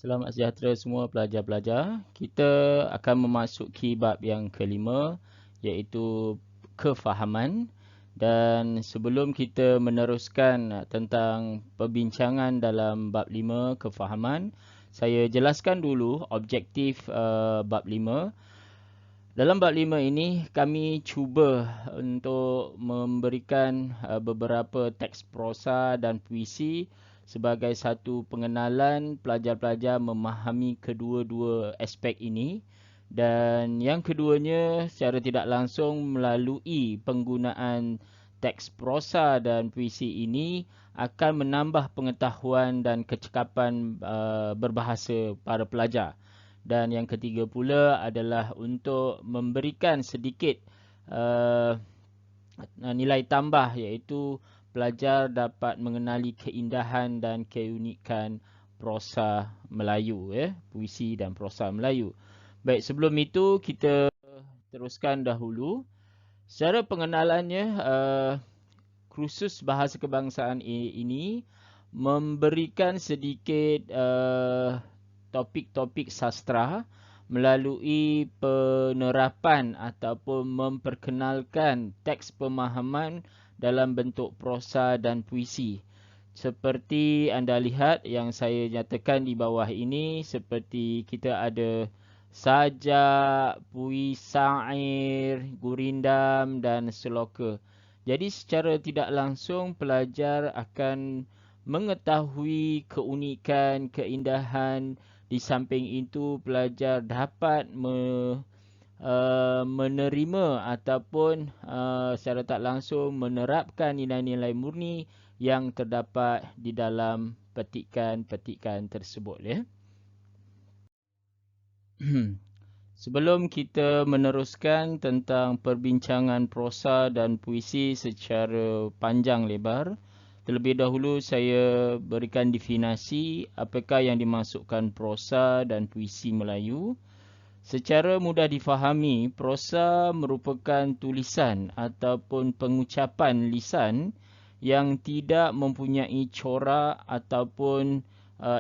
Selamat sejahtera semua pelajar-pelajar. Kita akan memasuki bab yang kelima, iaitu kefahaman. Dan sebelum kita meneruskan tentang perbincangan dalam bab 5 kefahaman, saya jelaskan dulu objektif bab 5. Dalam bab 5 ini kami cuba untuk memberikan beberapa teks prosa dan puisi sebagai satu pengenalan pelajar-pelajar memahami kedua-dua aspek ini, dan yang keduanya secara tidak langsung melalui penggunaan teks prosa dan puisi ini akan menambah pengetahuan dan kecekapan berbahasa para pelajar. Dan yang ketiga pula adalah untuk memberikan sedikit uh, nilai tambah, iaitu pelajar dapat mengenali keindahan dan keunikan prosa Melayu, puisi dan prosa Melayu. Baik, sebelum itu kita teruskan dahulu. Secara pengenalannya, kursus bahasa kebangsaan ini memberikan sedikit topik-topik sastra melalui penerapan ataupun memperkenalkan teks pemahaman dalam bentuk prosa dan puisi. Seperti anda lihat yang saya nyatakan di bawah ini, seperti kita ada sajak, puisi syair, gurindam dan seloka. Jadi secara tidak langsung pelajar akan mengetahui keunikan, keindahan. Di samping itu pelajar dapat menerima ataupun secara tak langsung menerapkan nilai-nilai murni yang terdapat di dalam petikan-petikan tersebut, ya. Sebelum kita meneruskan tentang perbincangan prosa dan puisi secara panjang lebar, terlebih dahulu saya berikan definisi apakah yang dimasukkan prosa dan puisi Melayu. Secara mudah difahami, prosa merupakan tulisan ataupun pengucapan lisan yang tidak mempunyai corak ataupun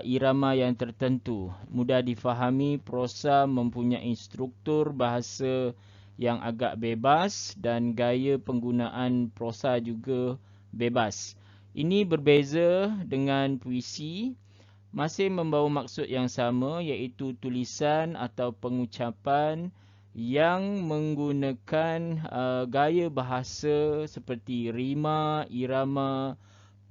irama yang tertentu. Mudah difahami, prosa mempunyai struktur bahasa yang agak bebas dan gaya penggunaan prosa juga bebas. Ini berbeza dengan puisi, masih membawa maksud yang sama, iaitu tulisan atau pengucapan yang menggunakan gaya bahasa seperti rima, irama,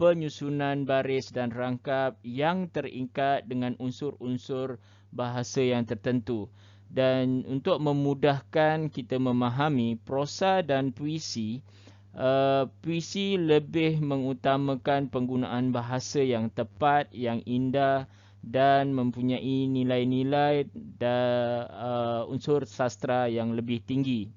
penyusunan baris dan rangkap yang terikat dengan unsur-unsur bahasa yang tertentu. Dan untuk memudahkan kita memahami prosa dan puisi, puisi lebih mengutamakan penggunaan bahasa yang tepat, yang indah dan mempunyai nilai-nilai dan unsur sastra yang lebih tinggi.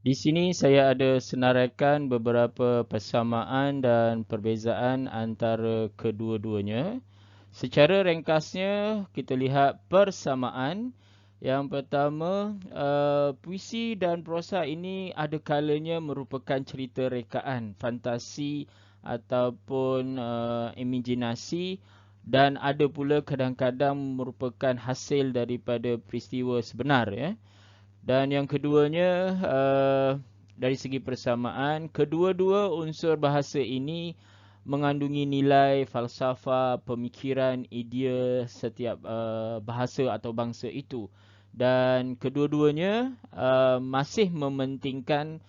Di sini saya ada senaraikan beberapa persamaan dan perbezaan antara kedua-duanya. Secara ringkasnya, kita lihat persamaan. Yang pertama, puisi dan prosa ini ada kalanya merupakan cerita rekaan, fantasi ataupun imajinasi, dan ada pula kadang-kadang merupakan hasil daripada peristiwa sebenar, ya. Dan yang keduanya, dari segi persamaan, kedua-dua unsur bahasa ini mengandungi nilai falsafah, pemikiran, idea setiap bahasa atau bangsa itu. Dan kedua-duanya masih mementingkan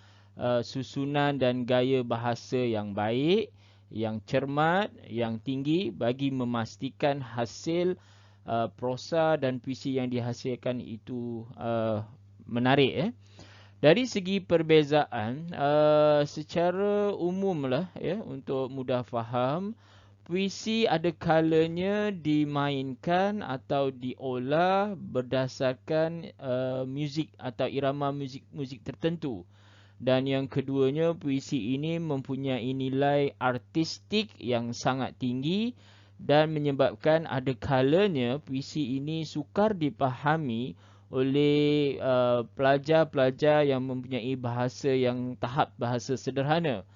susunan dan gaya bahasa yang baik, yang cermat, yang tinggi bagi memastikan hasil prosa dan puisi yang dihasilkan itu menarik. Dari segi perbezaan, secara umum lah, ya, untuk mudah faham, puisi ada kalanya dimainkan atau diolah berdasarkan muzik atau irama muzik tertentu. Dan yang keduanya, puisi ini mempunyai nilai artistik yang sangat tinggi dan menyebabkan ada kalanya puisi ini sukar dipahami oleh pelajar-pelajar yang mempunyai bahasa yang tahap bahasa sederhana.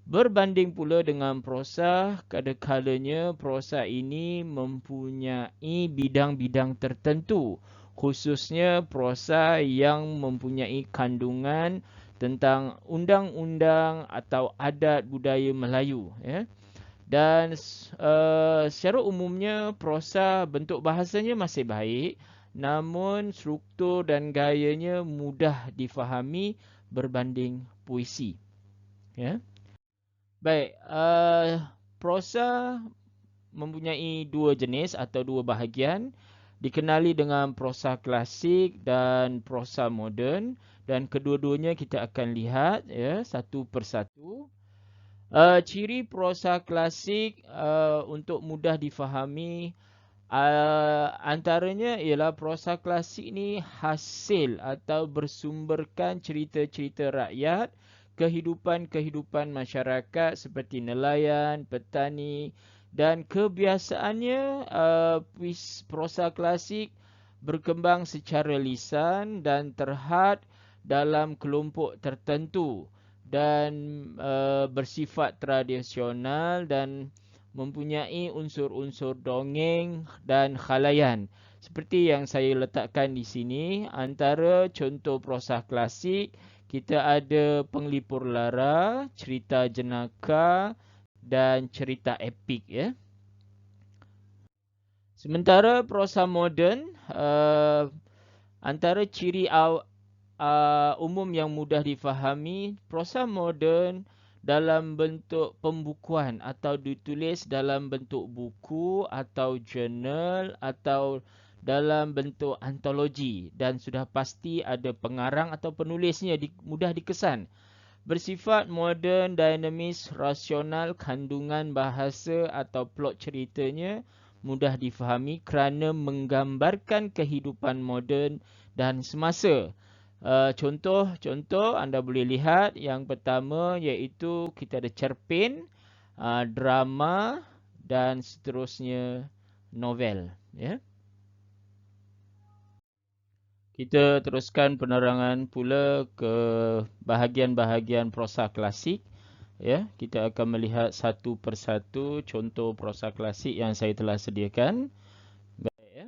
Berbanding pula dengan prosa, kadang-kadanya prosa ini mempunyai bidang-bidang tertentu, khususnya prosa yang mempunyai kandungan tentang undang-undang atau adat budaya Melayu, ya. Dan secara umumnya prosa bentuk bahasanya masih baik, namun struktur dan gayanya mudah difahami berbanding puisi, ya. Baik, prosa mempunyai dua jenis atau dua bahagian. Dikenali dengan prosa klasik dan prosa moden, dan kedua-duanya kita akan lihat, ya, satu persatu. Ciri prosa klasik untuk mudah difahami, antaranya ialah prosa klasik ni hasil atau bersumberkan cerita-cerita rakyat, kehidupan-kehidupan masyarakat seperti nelayan, petani, dan kebiasaannya prosa klasik berkembang secara lisan dan terhad dalam kelompok tertentu dan bersifat tradisional dan mempunyai unsur-unsur dongeng dan khalayan. Seperti yang saya letakkan di sini, antara contoh prosa klasik, kita ada Penglipur Lara, cerita jenaka dan cerita epik, ya. Sementara prosa moden, antara ciri umum yang mudah difahami, prosa moden dalam bentuk pembukuan atau ditulis dalam bentuk buku atau jurnal atau dalam bentuk antologi, dan sudah pasti ada pengarang atau penulisnya, mudah dikesan. Bersifat moden, dinamis, rasional, kandungan bahasa atau plot ceritanya mudah difahami kerana menggambarkan kehidupan moden dan semasa. Contoh anda boleh lihat, yang pertama iaitu kita ada cerpen, drama dan seterusnya novel, ya. Kita teruskan penerangan pula ke bahagian-bahagian prosa klasik, ya. Kita akan melihat satu persatu contoh prosa klasik yang saya telah sediakan. Baik, ya.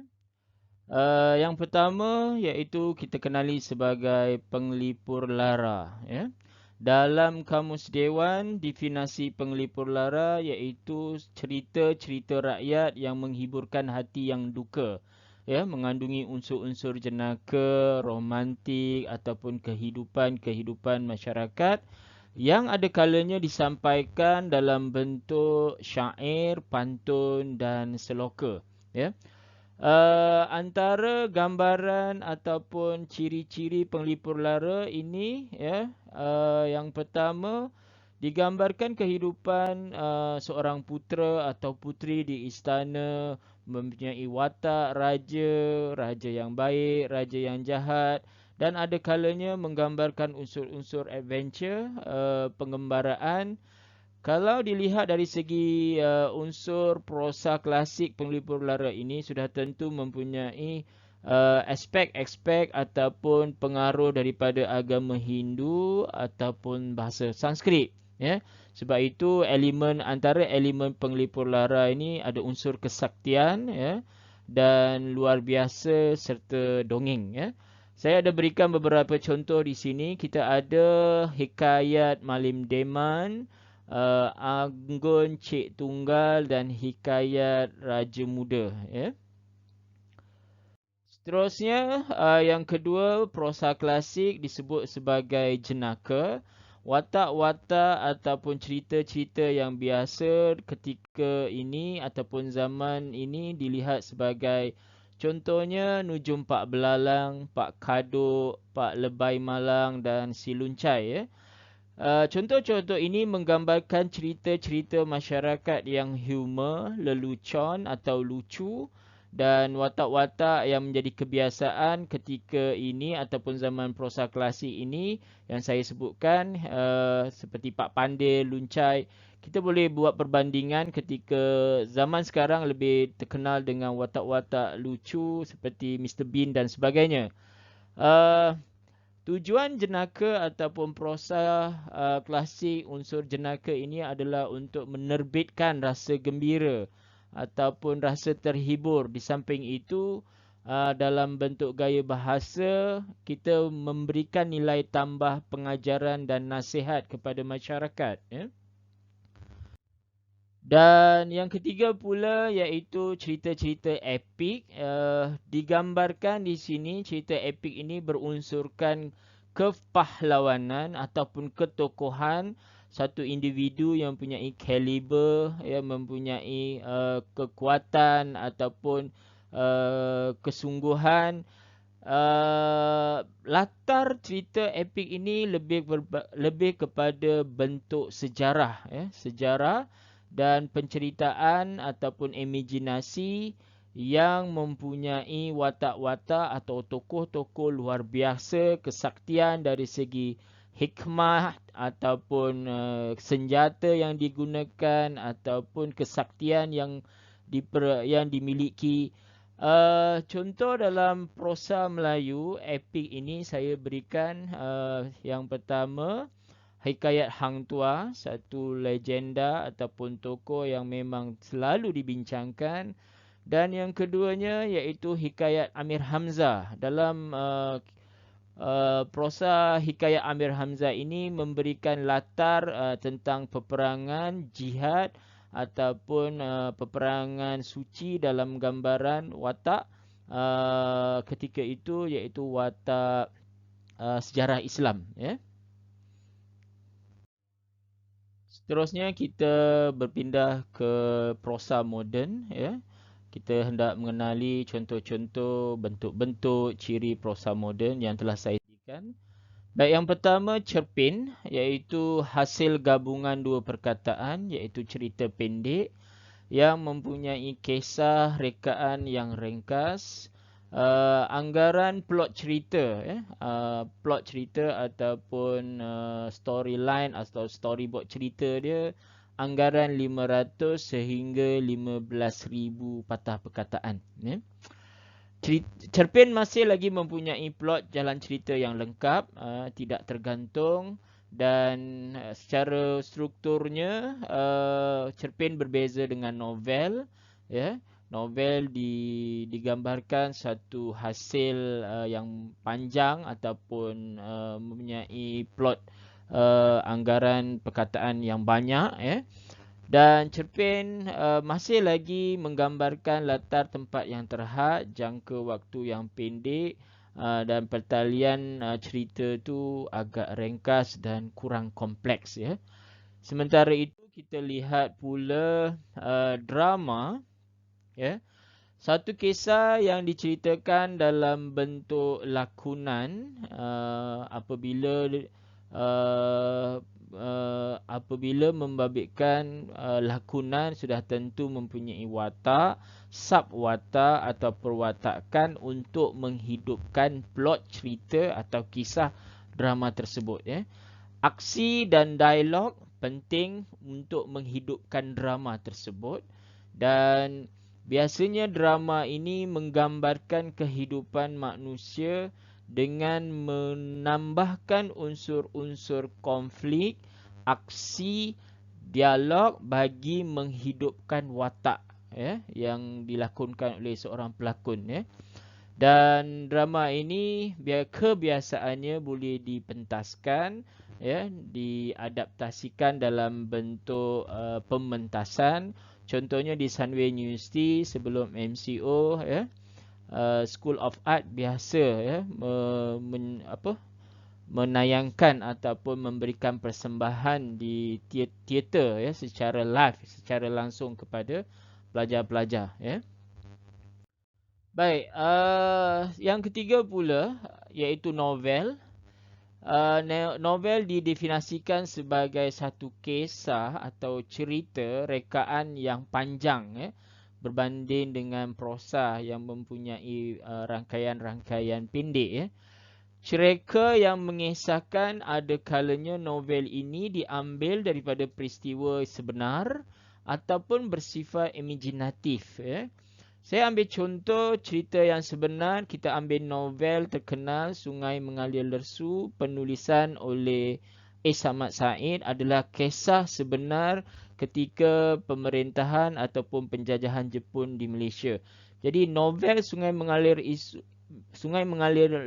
Yang pertama iaitu kita kenali sebagai Penglipur Lara, ya. Dalam Kamus Dewan, definisi Penglipur Lara iaitu cerita-cerita rakyat yang menghiburkan hati yang duka, ya, mengandungi unsur-unsur jenaka, romantik ataupun kehidupan-kehidupan masyarakat yang ada kalanya disampaikan dalam bentuk syair, pantun dan seloka, ya. Antara gambaran ataupun ciri-ciri Penglipur Lara ini, ya, yang pertama, digambarkan kehidupan seorang putera atau puteri di istana, mempunyai watak raja, raja yang baik, raja yang jahat, dan ada kalanya menggambarkan unsur-unsur adventure, pengembaraan. Kalau dilihat dari segi unsur prosa klasik Penglipur Lara ini sudah tentu mempunyai aspek-aspek ataupun pengaruh daripada agama Hindu ataupun bahasa Sanskrit, ya. Sebab itu antara elemen Penglipur Lara ini ada unsur kesaktian, ya, dan luar biasa serta dongeng, ya. Saya ada berikan beberapa contoh di sini. Kita ada hikayat Malim Deman, Anggun Cik Tunggal dan hikayat Raja Muda, ya. Seterusnya, yang kedua, prosa klasik disebut sebagai jenaka. Watak-watak ataupun cerita-cerita yang biasa ketika ini ataupun zaman ini dilihat sebagai, contohnya Nujum Pak Belalang, Pak Kaduk, Pak Lebay Malang dan Si Luncai, ya. Contoh-contoh ini menggambarkan cerita-cerita masyarakat yang humor, lelucon atau lucu, dan watak-watak yang menjadi kebiasaan ketika ini ataupun zaman prosa klasik ini yang saya sebutkan, seperti Pak Pandey, Luncai. Kita boleh buat perbandingan ketika zaman sekarang lebih terkenal dengan watak-watak lucu seperti Mr. Bean dan sebagainya. Uh, Tujuan jenaka ataupun prosa klasik unsur jenaka ini adalah untuk menerbitkan rasa gembira ataupun rasa terhibur. Di samping itu, dalam bentuk gaya bahasa, kita memberikan nilai tambah pengajaran dan nasihat kepada masyarakat. Ya. Dan yang ketiga pula iaitu cerita-cerita epik. Digambarkan di sini cerita epik ini berunsurkan kepahlawanan ataupun ketokohan satu individu yang mempunyai kaliber, yang mempunyai kekuatan ataupun kesungguhan. Latar cerita epik ini lebih kepada bentuk sejarah, sejarah dan penceritaan ataupun imajinasi yang mempunyai watak-watak atau tokoh-tokoh luar biasa, kesaktian dari segi hikmah ataupun senjata yang digunakan ataupun kesaktian yang dimiliki. Contoh dalam prosa Melayu epik ini saya berikan yang pertama, Hikayat Hang Tuah, satu legenda ataupun tokoh yang memang selalu dibincangkan. Dan yang keduanya iaitu Hikayat Amir Hamzah. Dalam prosa Hikayat Amir Hamzah ini memberikan latar tentang peperangan jihad ataupun peperangan suci dalam gambaran watak ketika itu, iaitu watak sejarah Islam. Ya. Seterusnya kita berpindah ke prosa moden. Ya. Kita hendak mengenali contoh-contoh bentuk-bentuk ciri prosa moden yang telah saya berikan. Baik, yang pertama cerpen, iaitu hasil gabungan dua perkataan, iaitu cerita pendek yang mempunyai kisah rekaan yang ringkas. Anggaran plot cerita, plot cerita ataupun storyline atau storyboard cerita dia, anggaran 500 sehingga 15,000 patah perkataan. Cerpen masih lagi mempunyai plot jalan cerita yang lengkap, tidak tergantung, dan secara strukturnya cerpen berbeza dengan novel. Ya. Novel digambarkan satu hasil yang panjang ataupun mempunyai plot anggaran perkataan yang banyak. Ya. Dan cerpen masih lagi menggambarkan latar tempat yang terhad, jangka waktu yang pendek, dan pertalian cerita tu agak ringkas dan kurang kompleks. Ya. Sementara itu kita lihat pula drama. Ya. Satu kisah yang diceritakan dalam bentuk lakonan apabila membabitkan lakonan sudah tentu mempunyai watak, sub watak atau perwatakan untuk menghidupkan plot cerita atau kisah drama tersebut. Ya. Aksi dan dialog penting untuk menghidupkan drama tersebut, dan biasanya drama ini menggambarkan kehidupan manusia dengan menambahkan unsur-unsur konflik, aksi, dialog bagi menghidupkan watak, yang dilakonkan oleh seorang pelakon. Dan drama ini kebiasaannya boleh dipentaskan, diadaptasikan dalam bentuk pementasan. Contohnya di Sunway University sebelum MCO, School of Art biasa menayangkan ataupun memberikan persembahan di teater secara live, secara langsung kepada pelajar-pelajar. Baik, yang ketiga pula iaitu novel. Novel didefinisikan sebagai satu kisah atau cerita rekaan yang panjang, berbanding dengan prosa yang mempunyai rangkaian-rangkaian pendek. Cerita yang mengisahkan ada kalanya novel ini diambil daripada peristiwa sebenar ataupun bersifat imajinatif. Saya ambil contoh cerita yang sebenar. Kita ambil novel terkenal Sungai Mengalir Lersu, penulisan oleh Samad Said, adalah kisah sebenar ketika pemerintahan ataupun penjajahan Jepun di Malaysia. Jadi novel Sungai Mengalir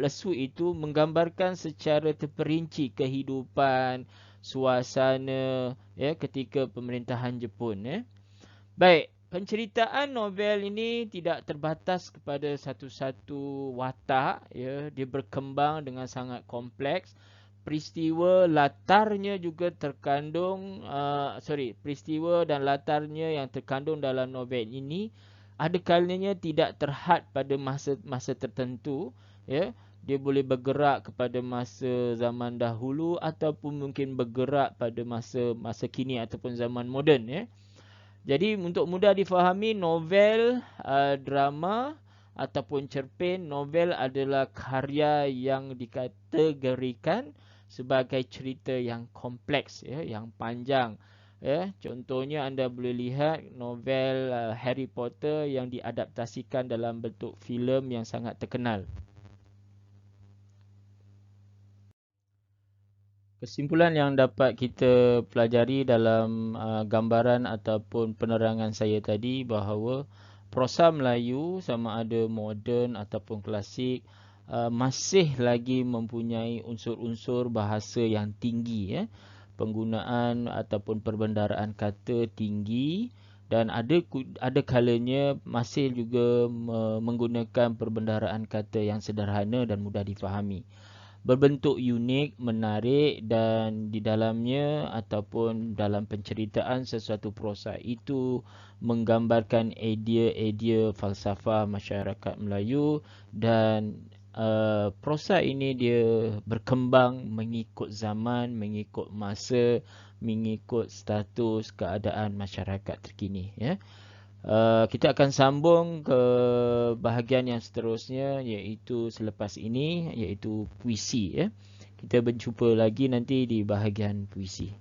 Lesu itu menggambarkan secara terperinci kehidupan, suasana ya ketika pemerintahan Jepun ya. Baik, penceritaan novel ini tidak terbatas kepada satu-satu watak ya, dia berkembang dengan sangat kompleks. Peristiwa latarnya juga terkandung peristiwa dan latarnya yang terkandung dalam novel ini ada kalanya tidak terhad pada masa tertentu ya. Dia boleh bergerak kepada masa zaman dahulu ataupun mungkin bergerak pada masa kini ataupun zaman moden ya. Jadi untuk mudah difahami, novel, drama ataupun cerpen, novel adalah karya yang dikategorikan sebagai cerita yang kompleks ya, yang panjang ya. Contohnya anda boleh lihat novel Harry Potter yang diadaptasikan dalam bentuk filem yang sangat terkenal. Kesimpulan yang dapat kita pelajari dalam gambaran ataupun penerangan saya tadi bahawa prosa Melayu sama ada moden ataupun klasik masih lagi mempunyai unsur-unsur bahasa yang tinggi ya. Penggunaan ataupun perbendaharaan kata tinggi dan ada kalanya masih juga menggunakan perbendaharaan kata yang sederhana dan mudah difahami. Berbentuk unik, menarik dan di dalamnya ataupun dalam penceritaan sesuatu prosa itu menggambarkan idea-idea falsafah masyarakat Melayu dan prosa ini dia berkembang mengikut zaman, mengikut masa, mengikut status keadaan masyarakat terkini ya. Kita akan sambung ke bahagian yang seterusnya iaitu selepas ini iaitu puisi ya. Kita berjumpa lagi nanti di bahagian puisi.